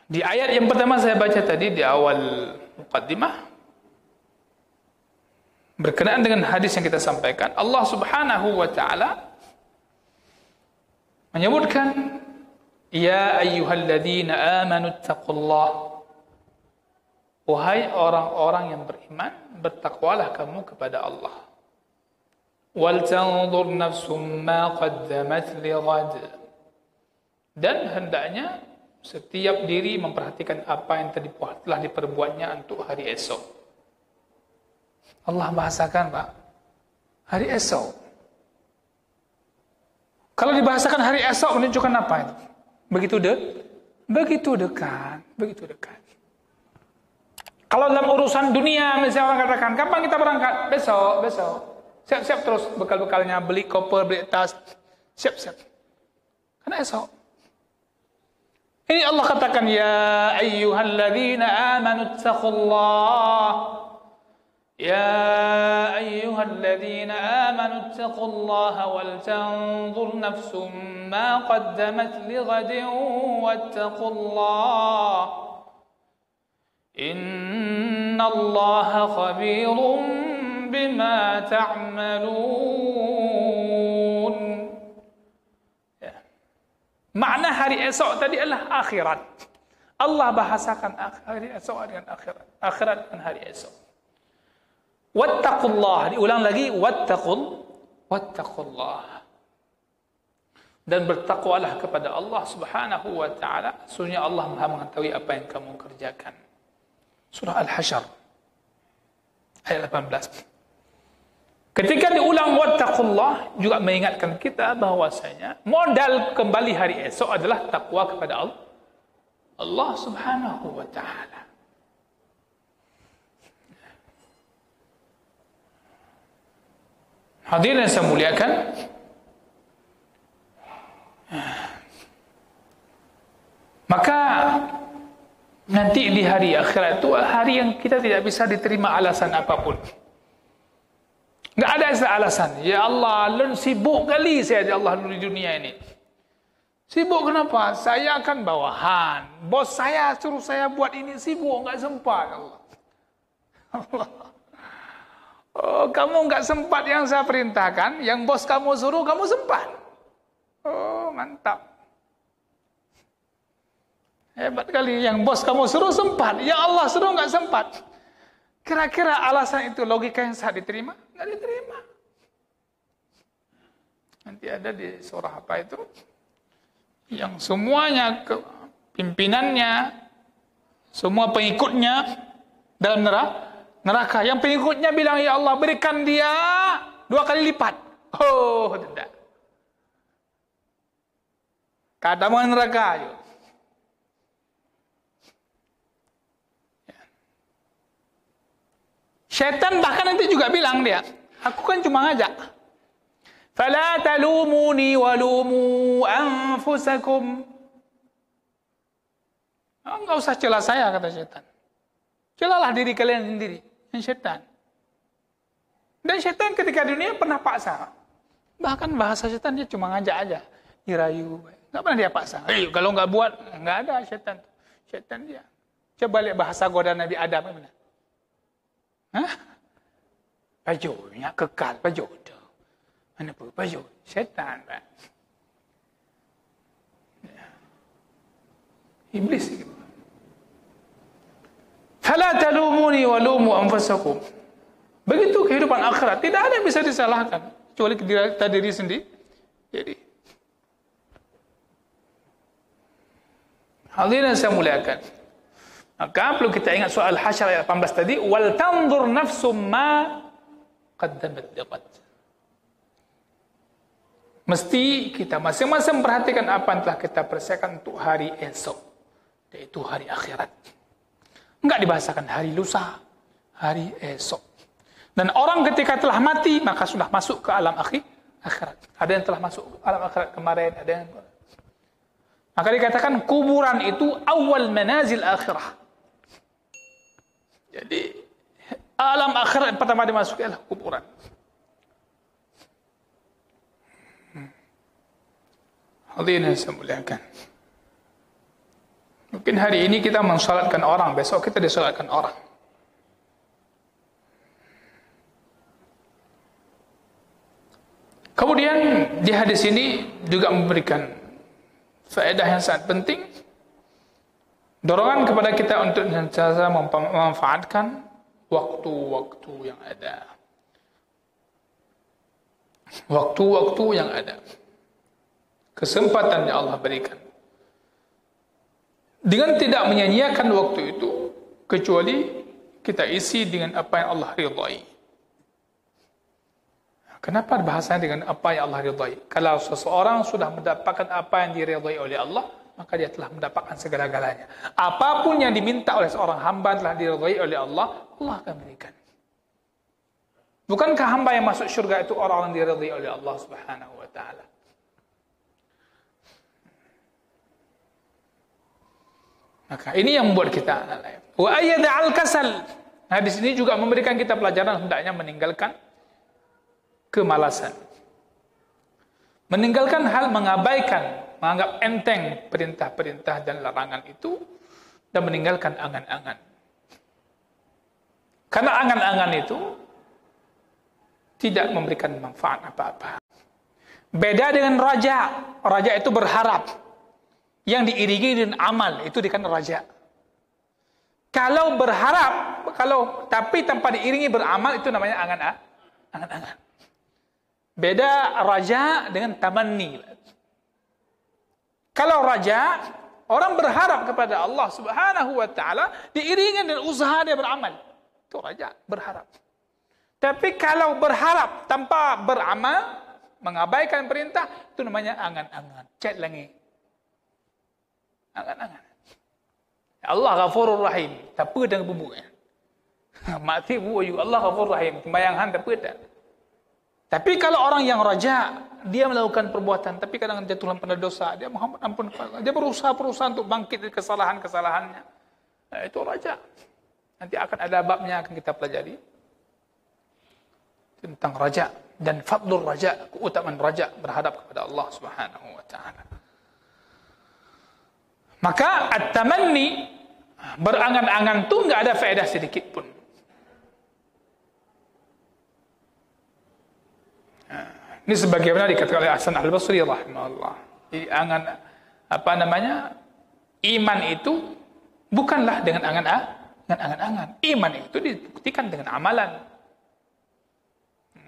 Di ayat yang pertama saya baca tadi di awal muqaddimah, berkenaan dengan hadis yang kita sampaikan, Allah Subhanahu wa taala menyebutkan, ya ayyuhalladzina amanu taqullah, wahai orang-orang yang beriman, bertakwalah kamu kepada Allah. Wal tanzur nafsum ma qaddamat lighad, dan hendaknya setiap diri memperhatikan apa yang telah diperbuatnya untuk hari esok. Allah bahasakan, Pak, hari esok. Kalau dibahasakan hari esok menunjukkan apa itu? Begitu dekat. Kalau dalam urusan dunia, misalnya orang katakan, kapan kita berangkat? Besok. Siap-siap terus bekal-bekalnya, beli koper, beli tas. Siap-siap. Karena esok. Ini Allah katakan, ya ayyuhalladzina amanu taqullah. Ya ayyuhalladzina amanu taqullaha wal tanzur nafsum ma qaddamat lighadin wattaqullah. Innallaha khabirum bima ta'malun. Makna hari esok tadi adalah akhirat. Allah bahasakan hari esok dengan akhirat. Akhirat dan hari esok. Wattaqullah, diulang lagi, wattaqullah. Dan bertakwalah kepada Allah Subhanahu wa taala. Sesungguhnya Allah Maha mengetahui apa yang kamu kerjakan. Surah Al-Hasyr ayat 18. Ketika diulang wattaqullah, juga mengingatkan kita bahwasanya modal kembali hari esok adalah takwa kepada Allah Subhanahu wa taala. Hadirin yang saya muliakan, maka nanti di hari akhirat itu hari yang kita tidak bisa diterima alasan apapun. Enggak ada alasan. Ya Allah, sibuk kali saya di Allah di dunia ini. Sibuk kenapa? Saya akan bawahan. Bos saya suruh saya buat ini, sibuk, enggak sempat. Allah. Oh, kamu enggak sempat yang saya perintahkan, yang bos kamu suruh kamu sempat. Oh, mantap. Hebat kali, yang bos kamu suruh sempat, yang Allah suruh enggak sempat. Kira-kira alasan itu logika yang sah diterima? Enggak diterima. Nanti ada di surah apa itu? Yang semuanya pimpinannya, semua pengikutnya dalam neraka. Yang pengikutnya bilang, ya Allah berikan dia 2 kali lipat. Oh, tidak. Keadaman neraka. Yuk. Syaitan bahkan nanti juga bilang dia, aku kan cuma ngajak. Fala talumuni walumu anfusakum. Enggak usah celah saya, kata syaitan. Celalah diri kalian sendiri. Yang syaitan. Dan syaitan ketika dunia pernah paksa. Bahkan bahasa syaitan dia cuma ngajak aja. Dirayu. Enggak pernah dia paksa. Kalau enggak buat, enggak ada syaitan. Syaitan dia. Coba lihat bahasa godaan Nabi Adam. Mana? Hah? Pajonya kekal, pajodoh. Mana pun pajoh? Syaitan, Pak. Iblis gitu. Fala talumuni walumu anfusakum. Begitu kehidupan akhirat, tidak ada yang bisa disalahkan kecuali diri sendiri. Jadi hadirin saya muliakan. Maka perlu kita ingat soal Hasyr ayat 18 tadi, wal tanzur nafsum ma qaddamat liqad. Mesti kita masing-masing perhatikan apa yang telah kita persiapkan untuk hari esok, yaitu hari akhirat. Enggak dibahasakan hari lusa, hari esok. Dan orang ketika telah mati, maka sudah masuk ke alam akhirat. Ada yang telah masuk ke alam akhirat kemarin, ada yang... Maka dikatakan kuburan itu awal manazil akhirah. Jadi alam akhirat pertama dimasuki adalah kuburan. Hadirin yang saya muliakan. Mungkin hari ini kita mensolatkan orang, besok kita disolatkan orang. Kemudian di hadis ini juga memberikan faedah yang sangat penting, dorongan kepada kita untuk senantiasa memanfaatkan waktu-waktu yang ada. Waktu-waktu yang ada, kesempatan yang Allah berikan, dengan tidak menyia-nyiakan waktu itu, kecuali kita isi dengan apa yang Allah ridhai. Kenapa bahasanya dengan apa yang Allah ridhai? Kalau seseorang sudah mendapatkan apa yang diridhai oleh Allah, maka dia telah mendapatkan segala-galanya. Apapun yang diminta oleh seorang hamba telah diridhai oleh Allah, Allah akan berikan. Bukankah hamba yang masuk syurga itu orang yang diridhai oleh Allah Subhanahu wa taala? Maka ini yang membuat kita wa ayyada'al kasal. Hadis ini juga memberikan kita pelajaran hendaknya meninggalkan kemalasan. Meninggalkan hal mengabaikan, menganggap enteng perintah-perintah dan larangan itu, dan meninggalkan angan-angan. Karena angan-angan itu tidak memberikan manfaat apa-apa. Beda dengan raja. Raja itu berharap. Yang diiringi dengan amal, itu dikatakan raja. Kalau berharap, tapi tanpa diiringi beramal, itu namanya angan-angan. Beda raja dengan tamanni. Kalau raja, orang berharap kepada Allah Subhanahu wa taala, diiringi dengan usaha dia beramal. Itu raja, berharap. Tapi kalau berharap tanpa beramal, mengabaikan perintah, itu namanya angan-angan. Cat langit. Angan-angan. Allah Ghafurur Rahim. Tak apa dengan bubuknya. Mati bu ayu Allah Ghafurur Rahim. Sembahyang tak apa dah. Tapi kalau orang yang raja, dia melakukan perbuatan, tapi kadang jatuh dalam dosa, dia mohon ampun, dia berusaha untuk bangkit dari kesalahan-kesalahannya. Itu raja. Nanti akan ada babnya akan kita pelajari tentang raja dan fadlul raja, keutamaan raja berhadap kepada Allah Subhanahu wa taala. Maka at-tamanni, berangan-angan itu enggak ada faedah sedikit pun. Ini sebagaimana dikatakan oleh Hasan Al-Basri rahimahullah. Jadi iman itu bukanlah dengan angan-angan. Iman itu dibuktikan dengan amalan.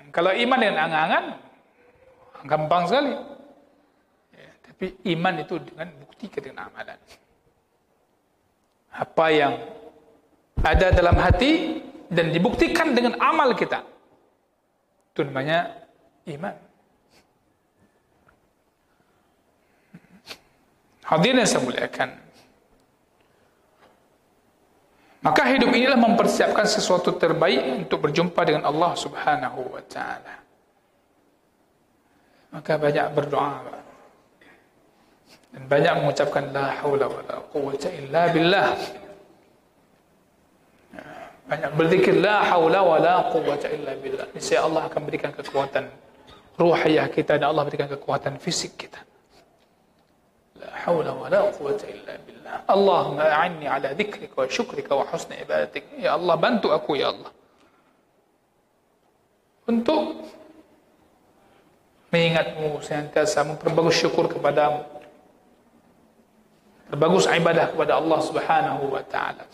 Kalau iman dengan angan-angan, gampang sekali. Tapi iman itu dengan buktikan dengan amalan. Apa yang ada dalam hati dan dibuktikan dengan amal kita, itu namanya iman. Hadirin yang saya muliakan, maka hidup inilah mempersiapkan sesuatu terbaik untuk berjumpa dengan Allah Subhanahu wa taala. Maka banyak berdoa dan banyak mengucapkan la haula wala quwwata illa billah. Banyak berzikir la haula wala quwwata illa billah. Niscaya Allah akan berikan kekuatan ruhiyah kita dan Allah berikan kekuatan fisik kita. La haula wala quwwata illa billah. Allahumma a'inni ala dzikrika wa syukrika wa husni ibadatik. Ya Allah, bantu aku ya Allah untuk mengingatmu, senantiasa memperbagus syukur kepadamu, berbagus ibadah kepada Allah Subhanahu wa taala.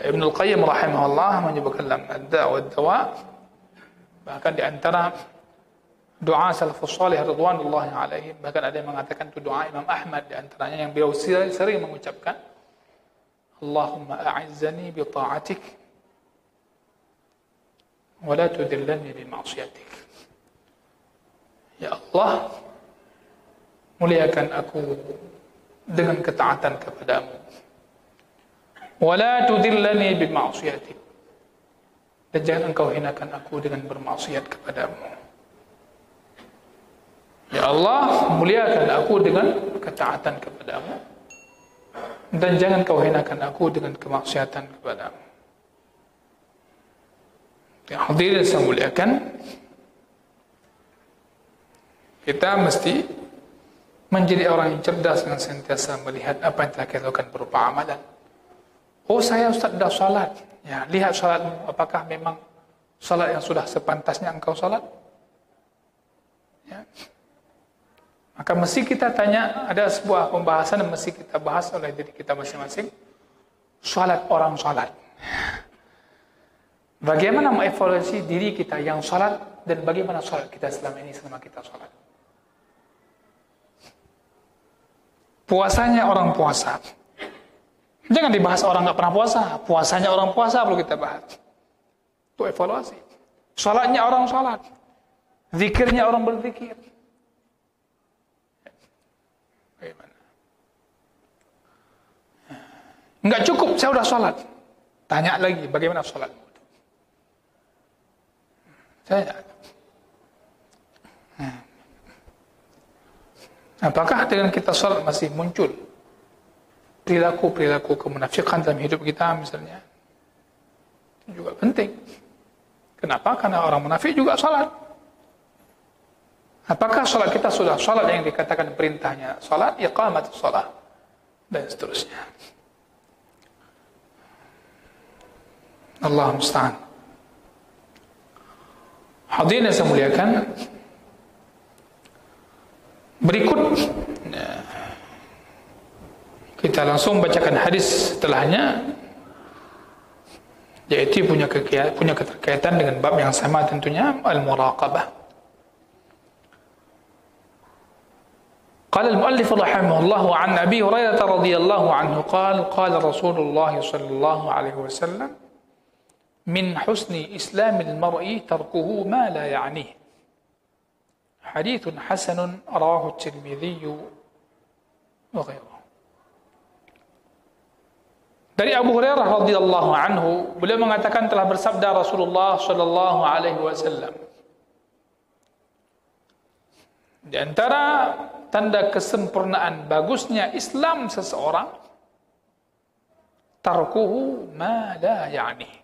Ibnu Al-Qayyim rahimahullah menyebutkan dalam Ad-Da' wa Ad-Dawa, bahkan di antara doa salafus salih ridwanullahi alaihim, bahkan ada yang mengatakan itu doa Imam Ahmad, di antaranya yang beliau sering mengucapkan, Allahumma a'izzani bi ta'atik wa la tudillani bi ma'siyatik. Ya Allah, muliakan aku dengan ketaatan kepadamu, wala tudillani bi ma'siyatik, dan jangan engkau hinakan aku dengan bermaksiat kepadamu. Ya Allah, muliakan aku dengan ketaatan kepadamu, dan jangan kau hinakan aku dengan kemaksiatan kepadamu. Ya hadirin saya muliakan, kita mesti menjadi orang yang cerdas dengan sentiasa melihat apa yang telah kita lakukan berupa amalan. Oh, saya Ustaz dah salat. Ya, lihat salatmu, apakah memang salat yang sudah sepantasnya engkau salat? Ya. Maka mesti kita tanya, ada sebuah pembahasan yang mesti kita bahas oleh diri kita masing-masing. Salat orang salat. Bagaimana mengevaluasi diri kita yang salat dan bagaimana salat kita selama ini selama kita salat. Puasanya orang puasa. Jangan dibahas orang nggak pernah puasa. Puasanya orang puasa perlu kita bahas. Itu evaluasi. Salatnya orang salat. Zikirnya orang berzikir. Bagaimana? Nggak cukup, saya sudah salat. Tanya lagi, bagaimana salatmu? Saya apakah dengan kita salat masih muncul perilaku kemunafikan dalam hidup kita misalnya? Itu juga penting. Kenapa? Karena orang munafik juga salat. Apakah salat kita sudah salat yang dikatakan perintahnya salat, iqamatus salat dan seterusnya. Allah musta'an. Hadirin yang saya muliakan, berikut kita langsung bacakan hadis setelahnya, yaitu punya keterkaitan dengan bab yang sama tentunya, al-muraqabah. Qala al-muallif rahimahullah an Abi Hurairah radhiyallahu anhu qala Rasulullah sallallahu alaihi wasallam min husni islamil mar'i tarkuhu ma la ya'nih. Hadithun hasanun rawahu at-Tirmidzi wa ghairuhu. Dari Abu Hurairah radhiyallahu anhu, beliau mengatakan telah bersabda Rasulullah sallallahu alaihi wasallam, di antara tanda kesempurnaan bagusnya Islam seseorang, tarkuhu ma la ya'nih.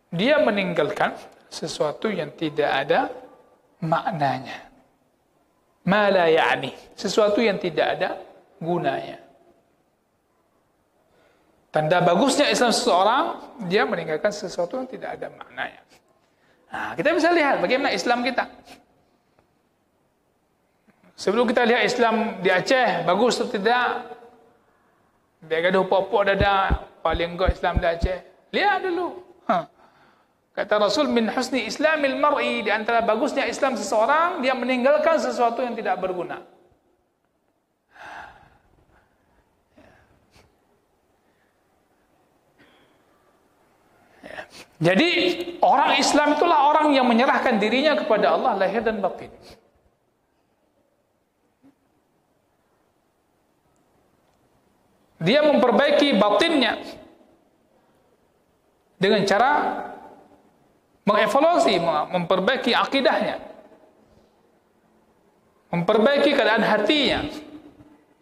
Dia meninggalkan sesuatu yang tidak ada maknanya. Ma la ya'ni, sesuatu yang tidak ada gunanya. Tanda bagusnya Islam seseorang, dia meninggalkan sesuatu yang tidak ada maknanya. Nah, kita bisa lihat bagaimana Islam kita. Sebelum kita lihat Islam di Aceh bagus atau tidak, biar gaduh pokok dada paling enggak Islam di Aceh. Lihat dulu. Kata Rasul, min husni islamil mar'i, di antara bagusnya Islam seseorang, dia meninggalkan sesuatu yang tidak berguna. Jadi orang Islam itulah orang yang menyerahkan dirinya kepada Allah lahir dan batin. Dia memperbaiki batinnya dengan cara mengevaluasi, memperbaiki akidahnya, memperbaiki keadaan hatinya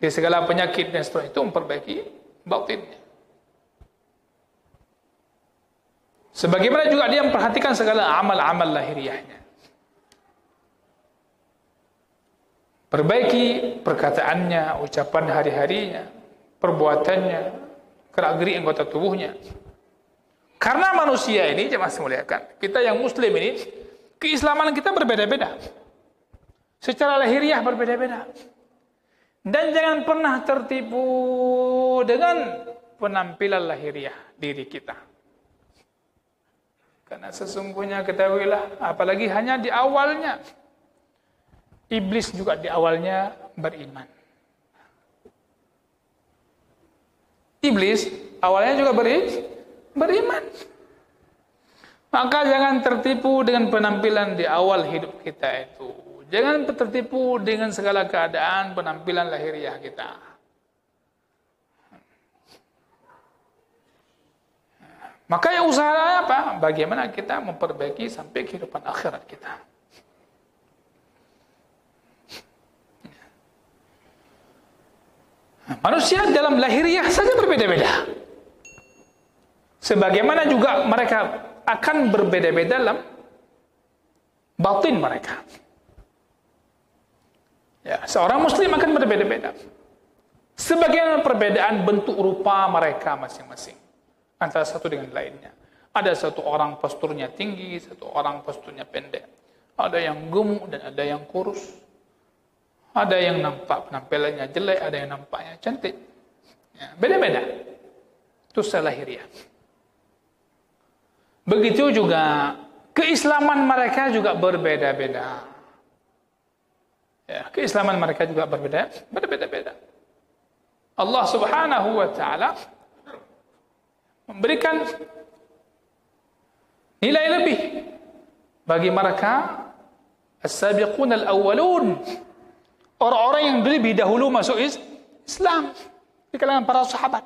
di segala penyakit dan seterusnya, itu memperbaiki batinnya. Sebagaimana juga dia memperhatikan segala amal-amal lahiriahnya. Perbaiki perkataannya, ucapan hari-harinya, perbuatannya, gerak-gerik anggota tubuhnya. Karena manusia ini, jemaah semuliakan, kita yang muslim ini, keislaman kita berbeda-beda. Secara lahiriah berbeda-beda. Dan jangan pernah tertipu dengan penampilan lahiriah diri kita. Karena sesungguhnya ketahuilah, apalagi hanya di awalnya, iblis juga di awalnya beriman. Iblis awalnya juga beriman. Maka jangan tertipu dengan penampilan di awal hidup kita itu. Jangan tertipu dengan segala keadaan penampilan lahiriah kita. Maka yang usaha apa? Bagaimana kita memperbaiki sampai kehidupan akhirat kita. Manusia dalam lahiriah saja berbeda-beda. Sebagaimana juga mereka akan berbeda-beda dalam batin mereka. Ya, seorang muslim akan berbeda-beda. Sebagian perbedaan bentuk rupa mereka masing-masing antara satu dengan lainnya. Ada satu orang posturnya tinggi, satu orang posturnya pendek. Ada yang gemuk dan ada yang kurus. Ada yang nampak penampilannya jelek, ada yang nampaknya cantik. Ya, beda-beda. Itu secara lahiriah. Begitu juga keislaman mereka juga berbeda-beda. Ya, keislaman mereka juga berbeda-beda. Allah Subhanahu wa taala memberikan nilai lebih bagi mereka as-sabiqun al-awwalun, orang-orang yang lebih dahulu masuk Islam di kalangan para sahabat.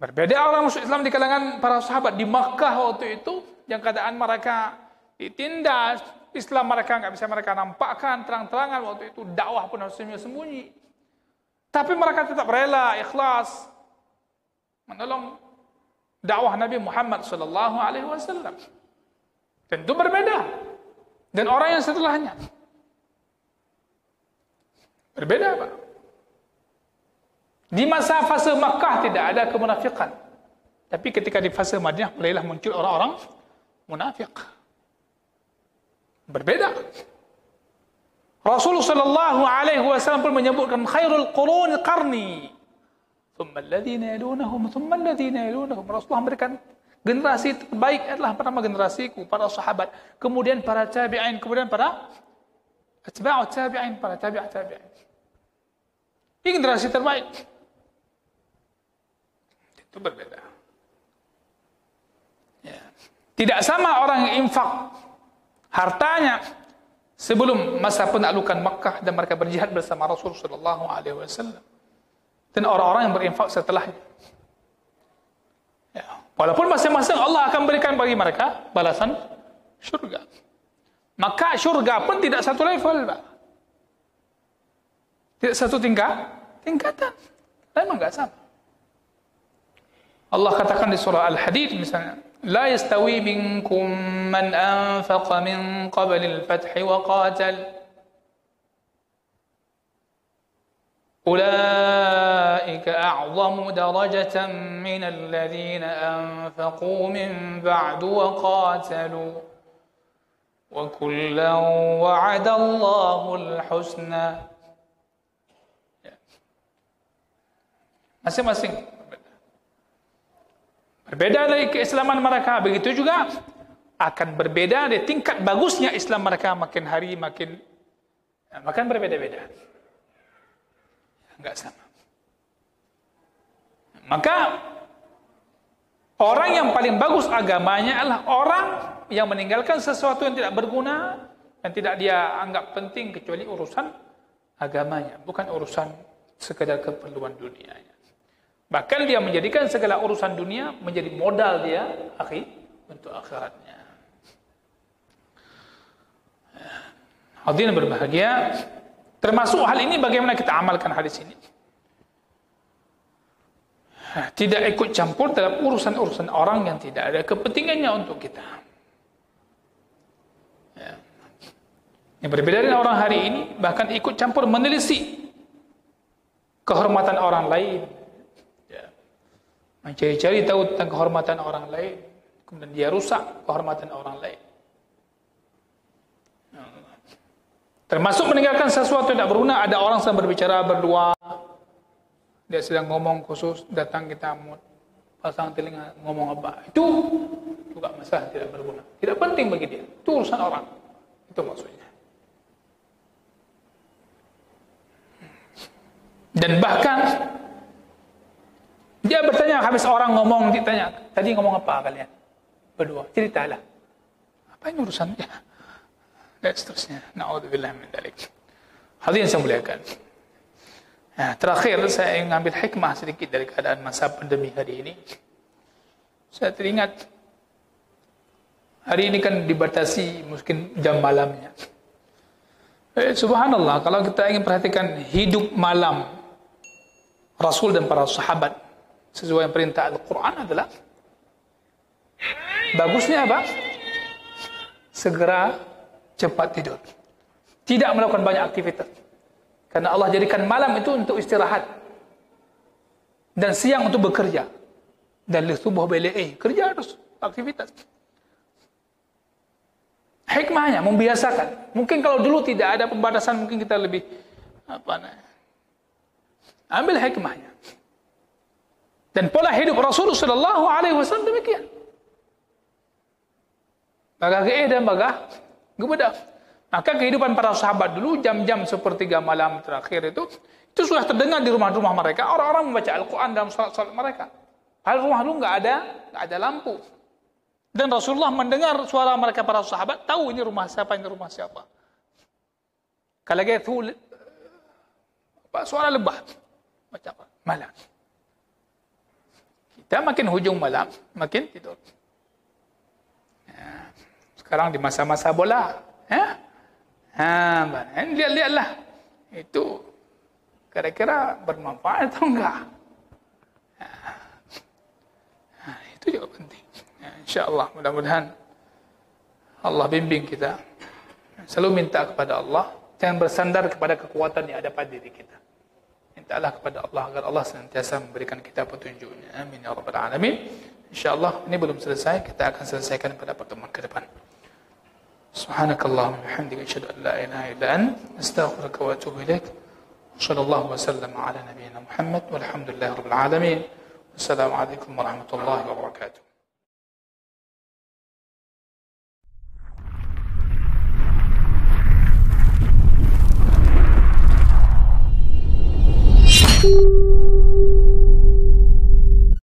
Berbeda orang masuk Islam di kalangan para sahabat di Makkah waktu itu, yang keadaan mereka ditindas, Islam mereka nggak bisa mereka nampakkan terang-terangan waktu itu, dakwah pun harus sembunyi. Tapi mereka tetap rela, ikhlas menolong dakwah Nabi Muhammad sallallahu alaihi wasallam. Tentu berbeda dan orang yang setelahnya. Berbeda, Pak. Di masa fase Makkah tidak ada kemunafikan. Tapi ketika di fase Madinah mulailah muncul orang-orang munafik. Berbeda. Rasulullah sallallahu alaihi wasallam pun menyebutkan khairul qurun qarni, thumma alladhina yalunhum, thumma alladhina yalunhum. Rasulullah memberikan generasi terbaik adalah pertama generasiku, para sahabat, kemudian para tabi'in, kemudian para atba'ut tabi'in, para tabi'at tabi'in. Ini generasi terbaik. Itu berbeda. Ya. Tidak sama orang yang infak hartanya sebelum masa penaklukan Makkah dan mereka berjihad bersama Rasul sallallahu alaihi wasallam, dan orang-orang yang berinfak setelahnya. Ya, walaupun masing-masing Allah akan berikan bagi mereka balasan syurga. Maka syurga pun tidak satu level, Pak. Tidak satu tingkatan. Memang enggak sama. Allah katakan di surah Al-Hadid misalnya, لا يستوي منكم من أنفق من قبل الفتح وقاتل أولئك أعظم درجة من الذين أنفقوا من بعد وقاتلوا وكلا وعد الله الحسنى. Masing-masing berbeda dari keislaman mereka, begitu juga akan berbeda dari tingkat bagusnya Islam mereka, makin hari makin berbeda-beda. Enggak sama. Maka orang yang paling bagus agamanya adalah orang yang meninggalkan sesuatu yang tidak berguna dan tidak dia anggap penting kecuali urusan agamanya, bukan urusan sekedar keperluan dunianya. Bahkan dia menjadikan segala urusan dunia menjadi modal dia untuk akhiratnya. Hadirin berbahagia, termasuk hal ini bagaimana kita amalkan hadis ini. Tidak ikut campur dalam urusan-urusan orang yang tidak ada kepentingannya untuk kita. Yang berbeda dengan orang hari ini, bahkan ikut campur menelisik kehormatan orang lain. Mencari-cari tahu tentang kehormatan orang lain, kemudian dia rusak kehormatan orang lain. Termasuk meninggalkan sesuatu yang tidak berguna. Ada orang sedang berbicara berdua, dia sedang ngomong khusus, datang kita pasang telinga ngomong apa, itu juga masalah tidak berguna, tidak penting bagi dia, itu urusan orang. Itu maksudnya. Dan bahkan dia bertanya, habis orang ngomong, ditanya, tadi ngomong apa kalian berdua, ceritalah apa ini urusannya, dan seterusnya. Na'udzubillah min dzalik. Hadirin saya muliakan. Terakhir saya ingin mengambil hikmah sedikit dari keadaan masa pandemi hari ini. Saya teringat hari ini kan dibatasi mungkin jam malamnya. Subhanallah, kalau kita ingin perhatikan hidup malam Rasul dan para sahabat sesuai yang perintah Al-Quran adalah bagusnya apa? Segera cepat tidur. Tidak melakukan banyak aktivitas. Karena Allah jadikan malam itu untuk istirahat. Dan siang untuk bekerja. Dan subuh bele'eh. Kerja terus. Aktivitas. Hikmahnya, membiasakan. Mungkin kalau dulu tidak ada pembatasan, mungkin kita lebih ambil hikmahnya. Dan pola hidup Rasulullah SAW demikian. Bagah ge'eh dan bagah gebedah. Maka kehidupan para sahabat dulu, jam-jam sepertiga malam terakhir itu sudah terdengar di rumah-rumah mereka. Orang-orang membaca Al-Quran dalam salat-salat mereka. Padahal rumah dulu nggak ada lampu. Dan Rasulullah mendengar suara mereka para sahabat, tahu ini rumah siapa, ini rumah siapa. Kalau gitu suara lebah, baca malam. Kita makin hujung malam, makin tidur. Ya. Sekarang di masa-masa bola, ya. Lihat-lihatlah. Itu kira-kira bermanfaat atau enggak? Itu juga penting. Ya, InsyaAllah, mudah-mudahan Allah bimbing kita. Selalu minta kepada Allah, jangan bersandar kepada kekuatan yang ada pada diri kita. Mintalah kepada Allah agar Allah senantiasa memberikan kita petunjuknya. Amin ya rabbal alamin. InsyaAllah ini belum selesai, kita akan selesaikan pada pertemuan ke depan. Subhanakallahumma wa bihamdika asyhadu an la ilaha illa anta astaghfiruka wa atubu ilaik. Sallallahu wasallam ala nabiyyina Muhammad walhamdulillahi rabbil alamin. Wassalamu alaikum warahmatullahi wabarakatuh.